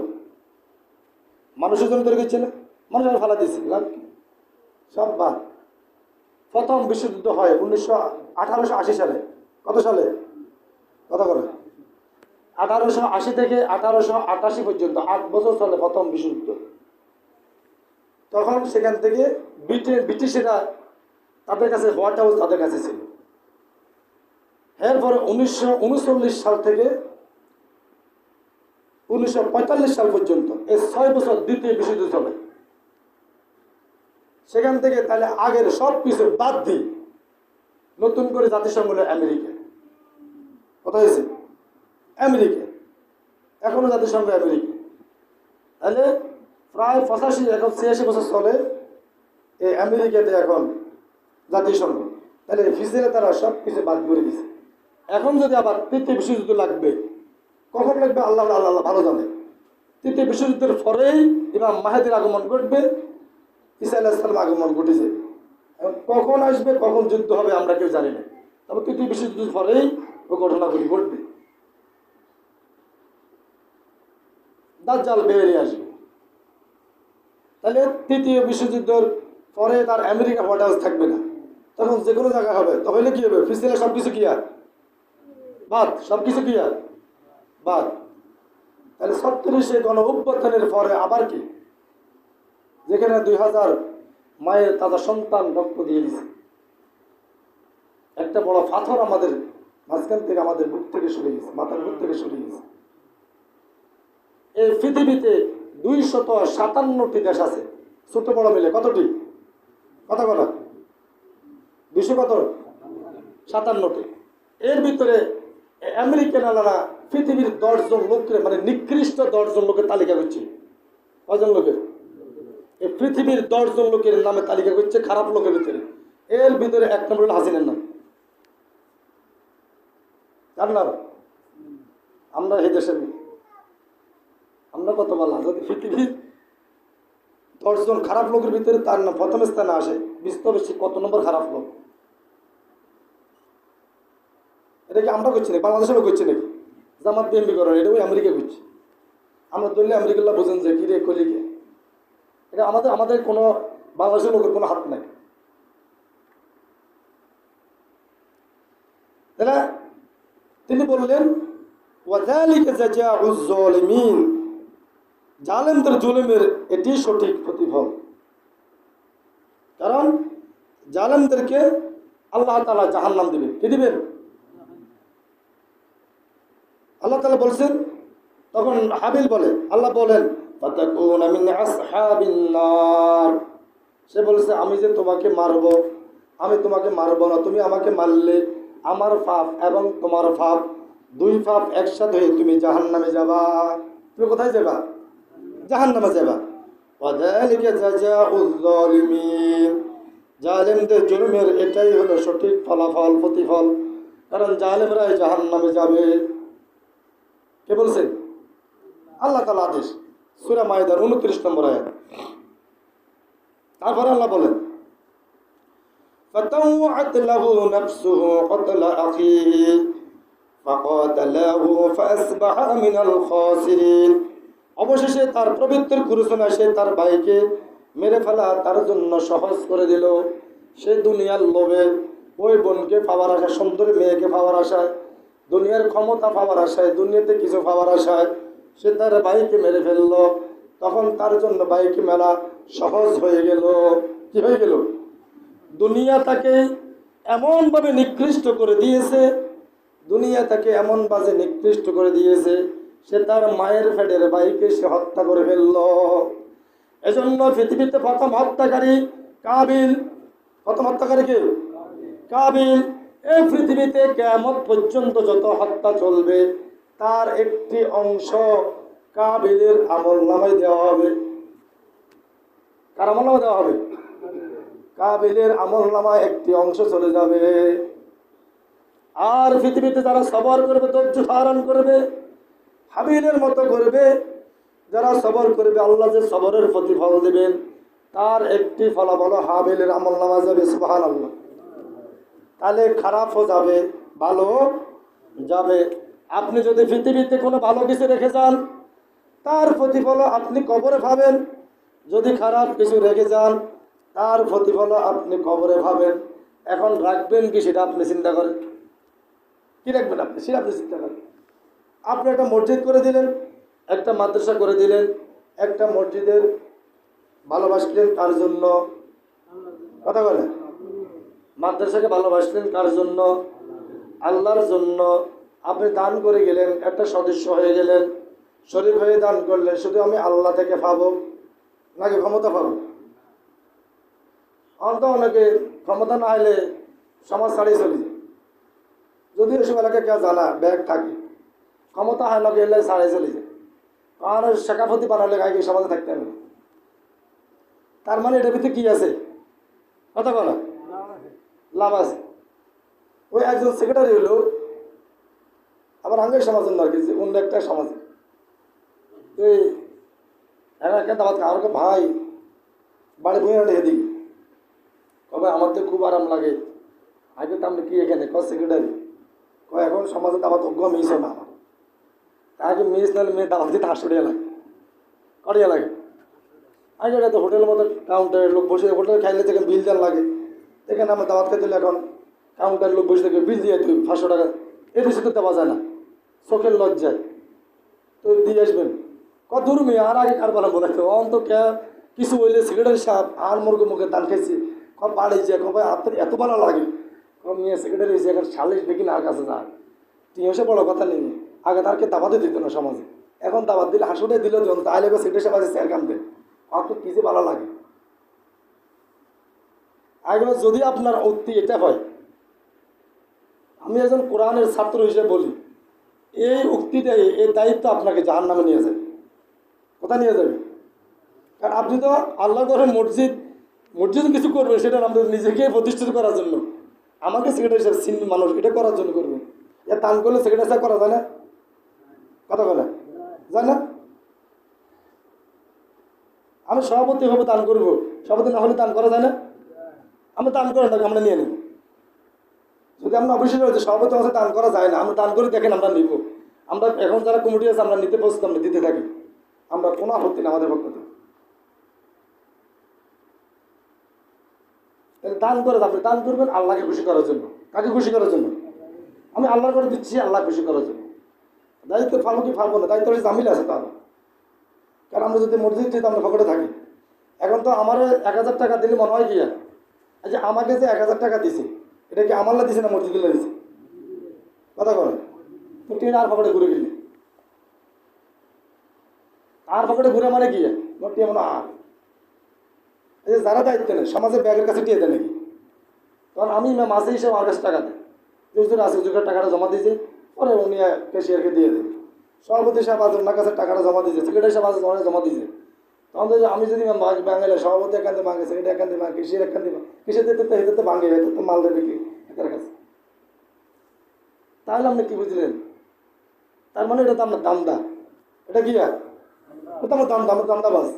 মানুষের জন্য তৈরি করছে না, মানুষের ফালা দিচ্ছে লাভ কি? সব বাদ। প্রথম বিশ্বযুদ্ধ হয় 1880 সালে। কত সালে? কত করে? 1880 থেকে 1888 পর্যন্ত 8 বছর চলে প্রথম বিশ্বযুদ্ধ। তখন সেখান থেকে ব্রিটিশেরা তাদের কাছে হোয়াইট হাউস তাদের কাছে ছিল। এরপরে 1939 সাল থেকে 1945 সাল পর্যন্ত এই 6 বছর দ্বিতীয় বিশ্বযুদ্ধ চলে। সেখান থেকে তাহলে আগের সব কিছু বাদ দিই নতুন করে জাতিসংঘ হলো আমেরিকা। কথা হয়েছে আমেরিকা, এখনো জাতিসংঘ আমেরিকা। তাহলে প্রায় 85 এখন 86 বছর চলে এই আমেরিকাতে এখন জাতিসংঘ। তাহলে ফিসেলে তারা সব কিছু বাদ করে দিছে। এখন যদি আবার তৃতীয় বিশ্বযুদ্ধ লাগবে, কখন লাগবে আল্লাহ আল্লাহ আল্লাহ ভালো জানে। তৃতীয় বিশ্বযুদ্ধের পরেই ইমাম মাহেদির আগমন ঘটবে, ঈসা আলাইহিস সালাম আগমন ঘটে যাবে। কখন আসবে, কখন যুদ্ধ হবে আমরা কেউ জানি না। তবে তৃতীয় বিশ্বযুদ্ধের পরেই ওই ঘটনাগুলি ঘটবে। দাজ্জাল বেরিয়ে আসবে। তাহলে তৃতীয় বিশ্বযুদ্ধের পরে তার আমেরিকা হোয়াইট হাউস থাকবে না, তখন যে কোনো জায়গা হবে। তাহলে কি হবে? ফিসেলে সব কিছু কি আর বাদ, সব কিছু কি আর বাদ। তাহলে 37 গণ অভ্যুত্থানের পরে আবার কি, যেখানে 2000 মায়ের তাজা সন্তান রক্ত দিয়ে দিছে, একটা বড় পাথর আমাদের মাঝখান থেকে আমাদের বুক থেকে সরে গেছে, মাথার বুক থেকে সরে গেছে। এই পৃথিবীতে 257টি দেশ আছে, ছোট বড় মিলে কতটি? কত কত? 257টি। এর ভিতরে আমেরিকান আলাদা পৃথিবীর 10 জন লোকের মানে নিকৃষ্ট 10 জন লোকের তালিকা করছে। কজন লোকের? এই পৃথিবীর 10 জন লোকের নামে তালিকা করছে খারাপ লোকের ভিতরে। এর ভিতরে 1 নম্বর হলো হাসিনার নাম। জানলাম আমরা এই দেশের, আমরা কত বলা যদি পৃথিবীর 10 জন খারাপ লোকের ভিতরে তার নাম প্রথম স্থানে আসে, বেশি কত নম্বর খারাপ লোক? এটা কি আমরা করছি নাকি? বাংলাদেশেও করছি নাকি? জামাত বিএনপি করেন, এটা ওই আমেরিকা করছে। আমরা ধরলে আমেরিকাল্লা বোঝেন যে কি রে কলিকে, এটা আমাদের কোনো বাংলাদেশের লোকের কোনো হাত নাই। তাই না? তিনি বললেন ওয়াযালিকা জাযাউয যালিমিন, জালেমদের জুলুমের এটি সঠিক প্রতিফল। কারণ জালেমদেরকে আল্লাহ তাআলা জাহান্নাম দিবেন। কি দিবেন? আল্লাহ তাআলা বলছেন। তখন হাবিল বলে, আল্লাহ বলেন ফাতাকুনা মিন আসহাবিন নার, সে বলেছে আমি যে তোমাকে মারব, আমি তোমাকে মারব না, তুমি আমাকে মারলে আমার পাপ এবং তোমার পাপ, 2 পাপ একসাথে হয়ে তুমি জাহান্নামে যাবা। তুমি কোথায় যাবা? জাহান্নামে যাবা। ওয়াযালিকা জাযাউয যালিমিন, জালেমদের জুলুমের এটাই হলো সঠিক ফলাফল, প্রতিফল। কারণ জালেমরাই জাহান্নামে যাবে। কে বলছেন? আল্লাহ তাআলা আদেশ, সূরা মাইদার 29 নম্বর আয়াত। তারপরে আল্লাহ বলেন ফাতাওয়াত লাহু নাফসুহু ক্বাতলা আখিহি ফাকাতালাহু ফাসবাহা মিনাল খাসিরিন, অবশেষে তার পবিত্র ঘোষণা সে তার ভাইকে মেরে ফেলা তার জন্য সহজ করে দিল। সে দুনিয়ার লোভে ওই বোনকে পাওয়ার আশায়, সুন্দরী মেয়েকে পাওয়ার আশায়, দুনিয়ার ক্ষমতা পাওয়ার আশায়, দুনিয়াতে কিছু পাওয়ার আশায় সে তার ভাইকে মেরে ফেললো। তখন তার জন্য ভাইকে মেলা সহজ হয়ে গেল। কি হয়ে গেল? দুনিয়া তাকে এমনভাবে নিকৃষ্ট করে দিয়েছে, দুনিয়া তাকে এমনভাবে নিকৃষ্ট করে দিয়েছে, সে তার মায়ের পেটের ভাইকে সে হত্যা করে ফেলল। এজন্য পৃথিবীতে প্রথম হত্যাকারী কাবিল। প্রথম হত্যাকারী কে? কাবিল। এই পৃথিবীতে কিয়ামত পর্যন্ত যত হত্যা চলবে তার একটি অংশ কাবিলের আমলনামায় দেওয়া হবে। কার আমলনামায় দেওয়া হবে? কাবিলের আমলনামায় একটি অংশ চলে যাবে। আর পৃথিবীতে যারা সবর করবে, ধৈর্য ধারণ করবে, হাবিলের মতো করবে, যারা সবর করবে আল্লাহ যে সবরের প্রতিফল দেবেন তার একটি ফলাফল হাবিলের আমলনামা যাবে। সুবহানাল্লাহ। তাহলে খারাপও যাবে, ভালো যাবে। আপনি যদি পৃথিবীতে কোনো ভালো কিছু রেখে যান তার প্রতিফল আপনি কবরে পাবেন, যদি খারাপ কিছু রেখে যান তার প্রতিফল আপনি কবরে পাবেন। এখন রাখবেন কি সেটা আপনি চিন্তা করেন। কি রাখবেন আপনি সেটা আপনি চিন্তা করেন। আপনি একটা মসজিদ করে দিলেন, একটা মাদ্রাসা করে দিলেন, একটা মসজিদের ভালোবাসলেন কার জন্য? কথা বলেন। মাদ্রাসাকে ভালোবাসলেন কার জন্য? আল্লাহর জন্য। আপনি দান করে গেলেন, একটা সদস্য হয়ে গেলেন, শরীর হয়ে দান করলেন, শুধু আমি আল্লাহ থেকে পাবো নাকি ক্ষমতা পাবো? অন্ত অনেকে ক্ষমতা না হলে সমাজ ছাড়িয়ে চলে যায়। যদি এসব এলাকায় কেউ জানা ব্যাগ থাকে, ক্ষমতা হয় নাকি এলে ছাড়িয়ে চলে যায়। কারণ শেখাপতি বানালে গায়ে সমাজে থাকতে হবে। তার মানে এটার ভিতরে কি আছে? কথা বলা লাভ আছে। ওই একজন সেক্রেটারি হলো আবার আঙ্গের সমাজের আর কি, অন্য একটা সমাজে এই একটা দাবাত আমাকে ভাই বাড়ি বই আনে এদিকে কবে আমার তো খুব আরাম লাগে। আগে তো আপনি কি এখানে ক সেক্রেটারি কয় এখন সমাজে দাবাত অজ্ঞ মিস হয় না আমার। তাকে মিস নাহলে মেয়ে দাবাত দিতে হাসপাটিয়া লাগে, করিয়া লাগে। আগে এটা তো হোটেলের মতো কাউন্টারের লোক বসে, হোটেলে খাইলে থেকে বিল দেওয়ার লাগে। এখানে আমার দাওয়াত খেতে দিলে এখন কাউন্টারের লোক বসে থেকে বিল দিয়ে তুই 500 টাকা এই দেশে তো দেওয়া যায় না, চোখের লজ্জায় তো দিয়ে আসবেন। কত দূর মেয়ে আর আগে কার বলা বলে অন্ত কে কিছু বললে সেক্রেটারি সাহেব আর মুরগে মুখে দান খাইছি কব বাড়িছে কবে আপনার এত ভালো লাগে কম নিয়ে সেক্রেটারি হয়েছে এখন সালিশ দেখি না আর কাছে যায়। তুই এসে বড় কথা নেই, আগে তারকে দাবাতে দিত না সমাজে, এখন দাবাত দিলে হাসুটে দিল যখন তাহলে সেক্রেটারি সাহেব আছে স্যার কামতে আপনার কি যে ভালো লাগে। আগে যদি আপনার উক্তি এটা হয়, আমি একজন কোরআনের ছাত্র হিসেবে বলি, এই উক্তিটাই এই দায়িত্ব আপনাকে জাহান্নামে নিয়ে যাবে। কোথায় নিয়ে যাবে? কারণ আপনি তো আল্লাহ করে মসজিদ কিছু করবেন সেটা আমাদের নিজেকে প্রতিষ্ঠিত করার জন্য, আমাকে সেক্রেটারি সাহেব সিনিয়র মানুষ এটা করার জন্য করবেন। এ দান করলে সেক্রেটারি সাহেব করা যায় না? কথা বলে যায় না? আমি সভাপতি হবে দান করবো, সভাপতি না হলে দান করা যায় না? আমরা দান করে না, আমরা নিয়ে নেব। যদি আমরা অবশ্যই রয়েছে সভাপতি আমাদের দান করা যায় না, আমরা দান করে দেখেন আমরা নিব। আমরা এখন যারা কমিটি আছে আমরা নিতে প্রস্তুত, আমরা দিতে থাকি, আমরা কোনো আপত্তি না আমাদের পক্ষ থেকে। দান করে আপনি দান করবেন আল্লাহকে খুশি করার জন্য। কাকে খুশি করার জন্য? আমি আল্লাহ করে দিচ্ছি আল্লাহ খুশি করার জন্য। দায়িত্ব ফালবো কি ফালবো না, দায়িত্ব জামিল আছে তার। কারণ আমরা যদি মসজিদ থেকে আমরা পকেটে থাকি, এখন তো আমার 1000 টাকা দিলে মনে হয় কি আচ্ছা আমাকে যে 1000 টাকা দিছে এটা কি আমার দিছে না মসজিদুল্লাহ দিছে? কথা বলেন। তো তুই আর পকেটে ঘুরে গেলি, আর পকেটে ঘুরে মানে কি মোটি এমন আর এই যে যারা দায়িত্ব নেই সমাজের ব্যাগের কাছে টিয়ে দেয় নাকি? কারণ আমি মাসে হিসেবে আমার কাছে টাকা দেয়, হুজুর আছে হুজুরের টাকাটা জমা দিয়েছে, পরে উনি ক্যাশিয়ারকে দিয়ে দেবে। সভাপতি সাহেব আছে ওনার কাছে টাকাটা জমা দিয়েছে, সেক্রেটারি সাহেব আছে ওনারা জমা দিয়েছে। তখন তো আমি যদি বাঙালি সভাপতি এখান থেকে ভাঙে, সেক্রেটারি এখান থেকে ভাঙে, কৃষির এখান থেকে কৃষিতে হেঁটে ভাঙে, হেঁটে তো মাল দেবে কি এটার কাছে। তাহলে আপনি কি বুঝলেন? তার মানে এটা তো আপনার দামদা, এটা কি ওটা আমার দামদা, আমার দামদাবাজ।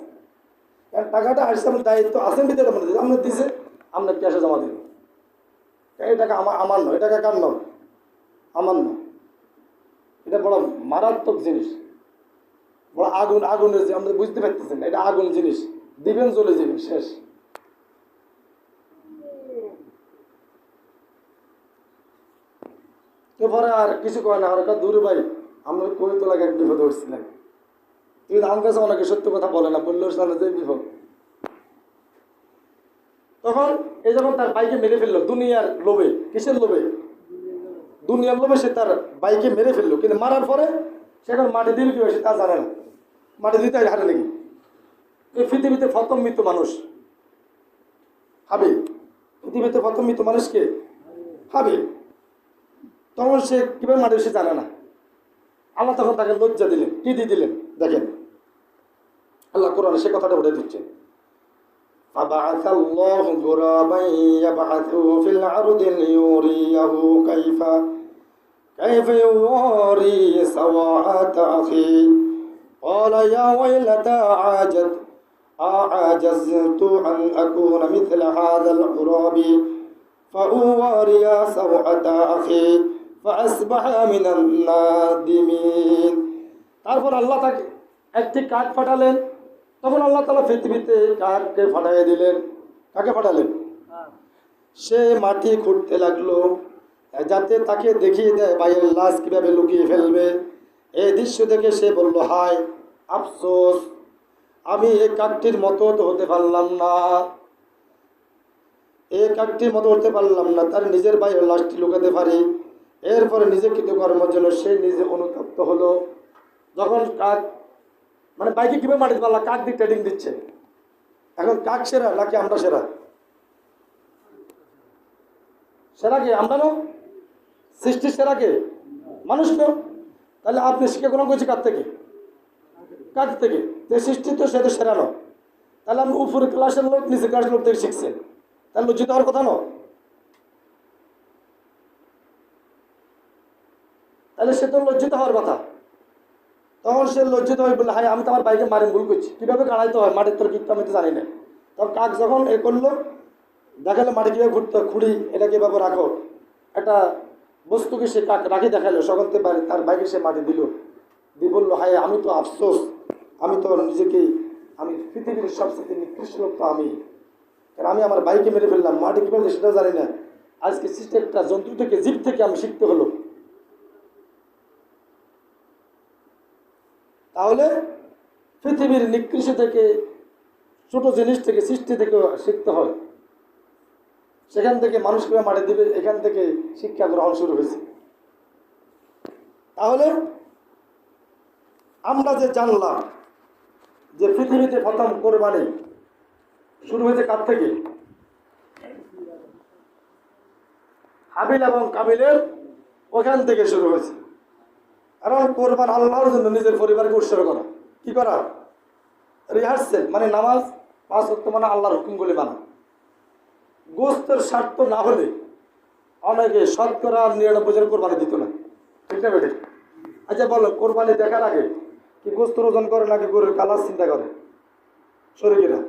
কারণ টাকাটা আসছে আমার দায়িত্ব আসেন দিতে আপনার দিছে, আপনার ক্যাশে জমা দেবে। এই টাকা আমার নয়, এই টাকা কার নয়? আমার নয়। এটা বড় মারাত্মক জিনিস, বড় আগুনের যে আমরা বুঝতে পারতেছেন, এটা আগুন জিনিস, দিবেন চলে যাবেন শেষ। এরপরে আর কিছু কয় না, আর দূরে ভাই আমরা কই তো লাগে এক বিপদ উঠছিলাম, কিন্তু আমার কাছে অনেকে সত্য কথা বলে না, বললেও যে বিপদ। তখন এই যখন তার বাইকে মেরে ফেললো দুনিয়ার লোভে, কিসের লোভে? দুনিয়ার লোভে সে তার বাইকে মেরে ফেললো, কিন্তু মারার পরে সে এখন মাটি দিল কি সে তা জানে না, মাটি দিতে হারে নাকি? এই পৃথিবীতে প্রথম মৃত মানুষ হাবিল। পৃথিবীতে প্রথম মৃত মানুষকে হাবিল। তখন সে কিভাবে মারে সে জানে না। আল্লাহ তখন তাকে লজ্জা দিলেন। কি দিয়ে দিলেন দেখেন, আল্লাহ কোরআনে সে কথাটা উঠে দিচ্ছেন। فبعث الله غرابا يبعث في الأرض ليريه كيف يواري سوءة أخيه قال يا ويلتى أعجزت أن أكون مثل هذا الغراب فأواري سوءة أخي فأصبح من النادمين। তারপর আল্লাহ তাকে একটি কাক পাঠালেন। তখন আল্লাহ তাআলা পৃথিবীতে কাককে পাঠিয়ে দিলেন। কাকে পাঠালেন? সে মাটি খুঁড়তে লাগলো যাতে তাকে দেখিয়ে দেয় ভাইয়ের লাশ কিভাবে লুকিয়ে ফেলবে। এই দৃশ্য দেখে সে বলল, হায় আফসোস, আমি এই কাকটির মতো তো হতে পারলাম না। এই কাকটির মতো হতে পারলাম না, তার নিজের ভাইয়ের লাশটি লুকাতে পারি। এরপরে নিজে কৃতকর্মের জন্য সে নিজে অনুতপ্ত হলো। যখন কাক মানে বাইকে কিভাবে মাটিতে পারলাম, কাক দিয়ে ট্রেডিং দিচ্ছে। এখন কাক সেরা নাকি আমরা সেরা? সেরা কে? আমরা না? সৃষ্টির সেরা কে? মানুষ না? তাহলে আপনি শিক্ষা গ্রহণ করছি কার থেকে? কাক থেকে। যে সৃষ্টি তো সে তো সেরা না। তাহলে আপনি উপরে ক্লাসের লোক নিচে ক্লাসের লোক থেকে শিখছেন, তাহলে লজ্জিত হওয়ার কথা না? তাহলে সে তো লজ্জিত হওয়ার কথা। তখন সে লজ্জিত হয়ে বললে, হাই আমি তো আমার বাইকে মারেন ভুল করছি, কীভাবে কাড়াইতে হয় মাটির তোর কিন্তু আমি তো জানি না। তখন কাক যখন এ করলো, দেখালো মাটি কীভাবে ঘুরতে, খুঁড়ি এটা কীভাবে রাখো, একটা বস্তুকে সে কাক রাখি দেখালো। সকল তার বাইকে সে মাটি দিল, দিয়ে বললো, হাই আমি তো আফসোস, আমি তো নিজেকেই, আমি পৃথিবীর সবচেয়ে নিকৃষ্ট লোক তো আমি, কারণ আমি আমার বাইকে মেরে ফেললাম, মাটি কীভাবে সেটাও জানি না। আজকে সৃষ্টি একটা জন্তু থেকে, জীব থেকে আমি শিখতে হলো। তাহলে পৃথিবীর নিকৃষ্ট থেকে, ছোট জিনিস থেকে, সৃষ্টি থেকে শিখতে হয়। সেখান থেকে মানুষকে মাটি দিবে, এখান থেকে শিক্ষা গ্রহণ শুরু হয়েছে। তাহলে আমরা যে জানলাম যে পৃথিবীতে প্রথম কোরবানি শুরু হয়েছে কার থেকে? হাবিল এবং কাবিলের ওখান থেকে শুরু হয়েছে। কারণ কোরবান আল্লাহর জন্য নিজের পরিবারকে উৎসর্গ করা। কি করা? রিহার্সেল মানে নামাজ 5 ওয়াক্ত মানে আল্লাহর হুকুমগুলি মানা। গোস্তের স্বার্থ না হলে অনেকে 99% কোরবানি দিত না। ঠিক না বেটে? আচ্ছা বলো, কোরবানি দেখার আগে কি গোস্ত ওজন করে নাকি গরুর কালার চিন্তা করে? শরীরেরা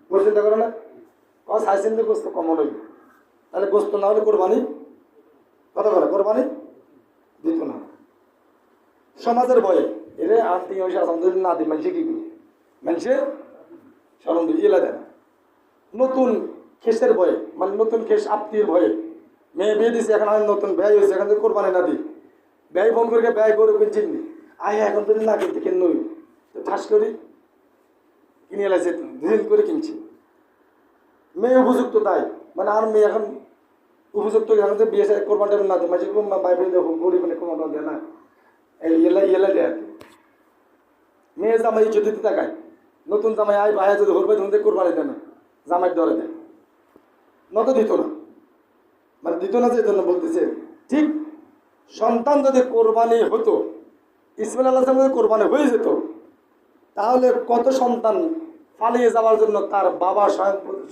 গোস্ত চিন্তা করে না? সাইসিন্দে গোস্ত কমন হইবে, তাহলে গোস্ত না হলে কোরবানি কথা বলে কোরবানি দিত না। সমাজের ভয়ে এরে আত্মীয় না দিই, মানুষে কি করি, মানুষে স্মরণ দিই এলা দেয় না। নতুন খেসের ভয়ে, মানে নতুন খেস আত্মীয়ের ভয়ে মেয়ে বিয়ে দিচ্ছে, এখন আমি নতুন ব্যয় হয়েছে, এখান থেকে কোরবানি না দিই, ব্যয় ফোন করে ব্যয় করে চিনবি আয় এখন তো না কিনতে কেন নই তো ঠাস করি কিনে এলাইছে, দুদিন করে কিনছি। মেয়ে উপযুক্ত তাই, মানে আর মেয়ে এখন উপযুক্ত এখন তো বিয়ে কোরবানটা না দিই, মাঝে বাইরে দেখো গরিব মানে কোরবান দেয় না, এলা দেয় আর কি। মেয়ে জামাই যদি তাকায়, নতুন জামাই আয় ভাইয়া যদি হরবে তখন কোরবানি দেয় না, জামাই ধরে দেয়, নত দিত না, মানে দিত না যে জন্য বলতেছে। ঠিক সন্তান যদি কোরবানি হতো, ইসমাইল আলাইহিস সালাম যদি কোরবানি হয়ে যেত, তাহলে কত সন্তান পালিয়ে যাওয়ার জন্য তার বাবা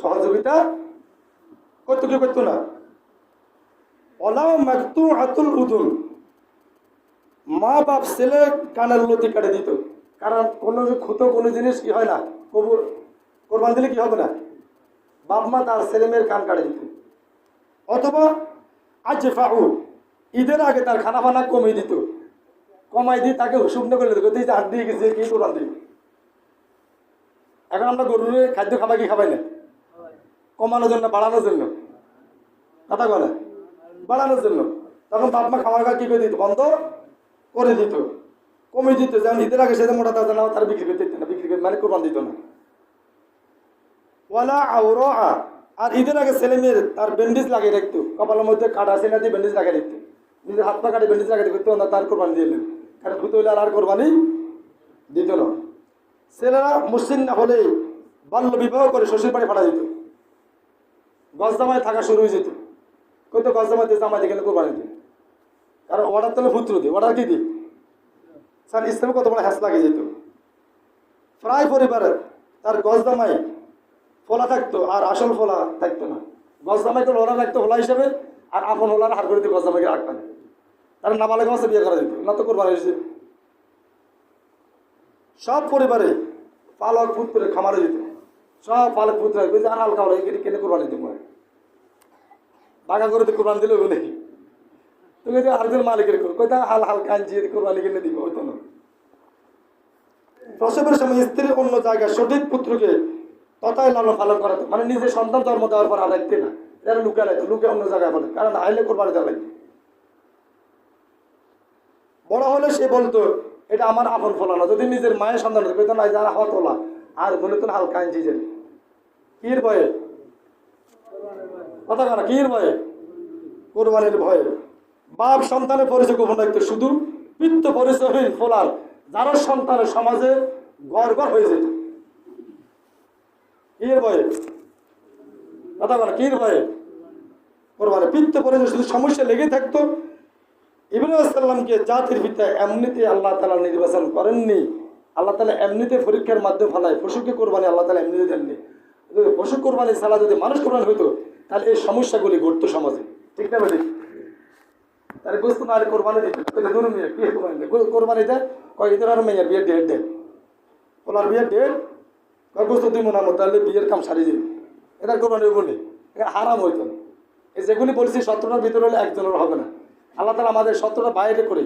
সহযোগিতা করতো কি করতো না? ওলাও মাকতু আতুল উদুন, মা বাপ ছেলে কানের লতি কাটে দিত। কারণ কোনো ক্ষুতো কোনো জিনিস কি হয় না, কোরবান দিলে কি হবে না, বাপ মা তার ছেলে মেয়ের কান কাটে দিত। অথবা আজফাউ, ঈদের আগে তার খানা ফানা কমিয়ে দিত, কমাই দিয়ে তাকে শুকনো করে দিত, তুই হাত দিয়ে গেছিস কি কোরবান দিবি। এখন আমরা গরুর খাদ্য খাবার কি খাবাই না, কমানোর জন্য, বাড়ানোর জন্য, কথা বলে বাড়ানোর জন্য। তখন বাপ মা খাবার কি করে দিত, বন্ধ করে দিত, কমিয়ে দিত, যেমন ঈদের আগে সেটা মোটা তাজা না তার বিক্রি করতে দিত না, বিক্রি করে মানে কোরবান দিত না। ওয়ালা আওরা, আর ঈদের আগে ছেলে মেয়ের তার ব্যান্ডেজ লাগিয়ে রাখতো, কপালের মধ্যে কাটা আছে না দিয়ে ব্যান্ডেজ লাগিয়ে রাখতো, নিজের হাত পা কাটে ব্যান্ডেজ লাগিয়ে রাখতো না, তার কোরবানি দিয়ে দিলেন। কারণ ভূত হইলে আর কোরবানি দিত না। ছেলেরা মুসলিম না হলেই বাল্য বিবাহ করে শ্বশুর বাড়ি পাঠা যেত, গজদামায় থাকা শুরু হয়ে যেত। কিন্তু গজদামাতে জামাই দেখে কোরবানি দিত, কারণ অর্ডার তাহলে পুত্র দিই, অর্ডার কি দিই স্যার, ইসলামে কত বড় হ্যাস লাগে যেত। প্রায় পরিবারে তার গজদামাই ফোলা থাকতো আর আসল ফোলা থাকতো না। গজদামাইকে ওরা লাগতো হোলা হিসাবে, আর আপন হোলার হার করে দিত গজদামাইকে রাখতেন। তার নাবালেগ অবস্থা বিয়ে করা যেত, না তো কোরবানি হয়েছে। সব পরিবারে পালক পুত্রে খামারে দিত, সব পালক পুত্র আর হালকা হলো কেটে কোরবানি দিব, টাকা করে তো কোরবানি দিলে নাকি তুমি আরেকজন মালিকের কোথা হাল হালকা আনছি কোরবানি কিনে দিব, হইতো না। প্রসবের সময় স্ত্রী অন্য জায়গায় সঠিক পুত্রকে তথায় লালন পালন করাতো, মানে নিজের সন্তান জন্ম দেওয়ার পর আর রাখতে না, যারা লুকে রাখতো, লুকে অন্য জায়গায় বলে, কারণ আইলে কোরবানি দেওয়া লাগবে। বড় হলে সে বলতো এটা আমার আপন ফলানো, যদি নিজের মায়ের সন্তান হতো না যারা হাত তোলা আর বলে তো হালকা আনছি যে কির ভয়ে, কথা করা কির ভয়ে, কোরবানির ভয়ে। বাপ সন্তানের পরিচয় গোপন রাখতো, শুধু পিত্ত পরিচয়হীন ফলার যারা সন্তানের সমাজে গড় গড় হয়ে যেত। কির ভয়ে, কথা বলা কির ভয়ে, কোরবানি পিত্ত পরিচয় শুধু সমস্যা লেগে থাকতো। ইব্রাহিম আলাইহিস সালামকে জাতির পিতা এমনিতে আল্লাহ তাআলা নির্বাচন করেননি, আল্লাহ তাআলা এমনিতে পরীক্ষার মাধ্যমে ফেলায়। পশুকে কোরবানি আল্লাহ তাআলা এমনিতে দেননি। যদি পশু কোরবানি ছাড়া যদি মানুষ কোরবানি হইতো তাহলে এই সমস্যাগুলি ঘটতো সমাজে, ঠিক না ভাই? তাহলে বুঝতো না, কোরবানি দিত ধরুন কি কোরবানি দেয়, কোরবানি দেয় কয় এদের আর মেয়ের বিয়ের ডেট দেয়, ওনার বিয়ের ডেট কয় বুঝতো দুই মনে মতো, তাহলে বিয়ের কাম সারিয়ে যাবে, এটা কোরবানি বলি হারাম হইতো না। এই যেগুলি বলছি 17টার ভিতরে হলে একজনের হবে না। আল্লাহ তাআলা আমাদের 17টা বাইরে করে